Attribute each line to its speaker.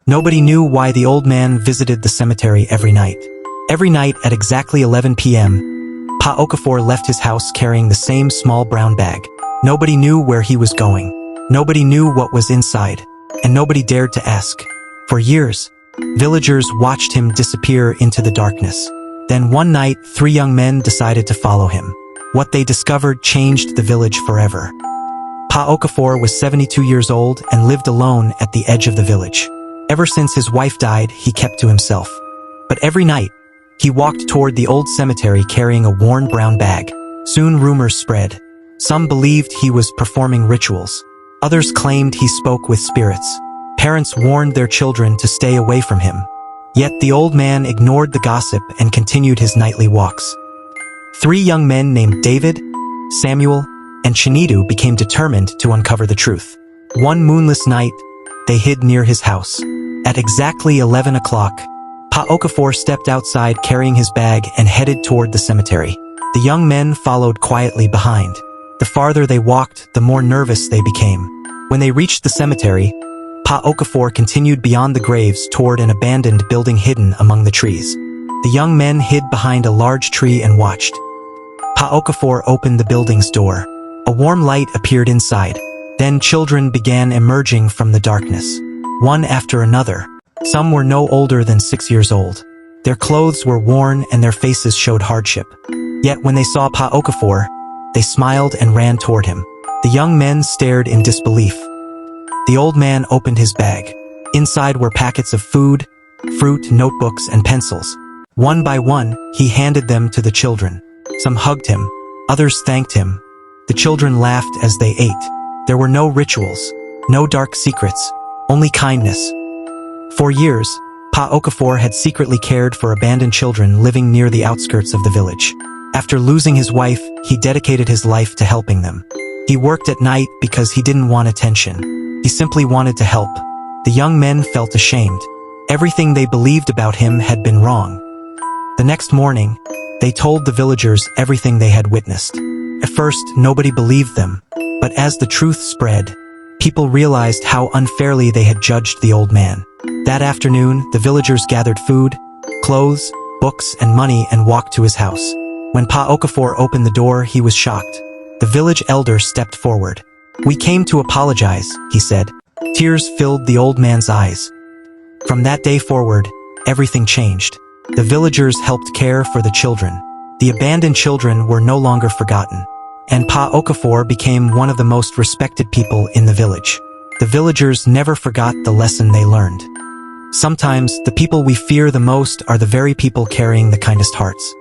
Speaker 1: Nobody knew why the old man visited the cemetery every night. Every night at exactly 11 p.m., Pa Okafor left his house carrying the same small brown bag. Nobody knew where he was going. Nobody knew what was inside, and nobody dared to ask. For years, villagers watched him disappear into the darkness. Then one night, 3 young men decided to follow him. What they discovered changed the village forever. Pa Okafor was 72 years old and lived alone at the edge of the village. Ever since his wife died, he kept to himself. But every night, he walked toward the old cemetery carrying a worn brown bag. Soon rumors spread. Some believed he was performing rituals. Others claimed he spoke with spirits. Parents warned their children to stay away from him. Yet the old man ignored the gossip and continued his nightly walks. 3 young men named David, Samuel, and Chinidu became determined to uncover the truth. One moonless night, they hid near his house. At exactly 11 o'clock, Pa Okafor stepped outside carrying his bag and headed toward the cemetery. The young men followed quietly behind. The farther they walked, the more nervous they became. When they reached the cemetery, Pa Okafor continued beyond the graves toward an abandoned building hidden among the trees. The young men hid behind a large tree and watched. Pa Okafor opened the building's door. A warm light appeared inside. Then children began emerging from the darkness, one after another. Some were no older than 6 years old. Their clothes were worn and their faces showed hardship. Yet when they saw Pa Okafor, they smiled and ran toward him. The young men stared in disbelief. The old man opened his bag. Inside were packets of food, fruit, notebooks, and pencils. One by one, he handed them to the children. Some hugged him. Others thanked him. The children laughed as they ate. There were no rituals, no dark secrets, only kindness. For years, Pa Okafor had secretly cared for abandoned children living near the outskirts of the village. After losing his wife, he dedicated his life to helping them. He worked at night because he didn't want attention. He simply wanted to help. The young men felt ashamed. Everything they believed about him had been wrong. The next morning, they told the villagers everything they had witnessed. At first, nobody believed them, but as the truth spread, people realized how unfairly they had judged the old man. That afternoon, the villagers gathered food, clothes, books, and money and walked to his house. When Pa Okafor opened the door, he was shocked. The village elder stepped forward. "We came to apologize," he said. Tears filled the old man's eyes. From that day forward, everything changed. The villagers helped care for the children. The abandoned children were no longer forgotten, and Pa Okafor became one of the most respected people in the village. The villagers never forgot the lesson they learned. Sometimes, the people we fear the most are the very people carrying the kindest hearts.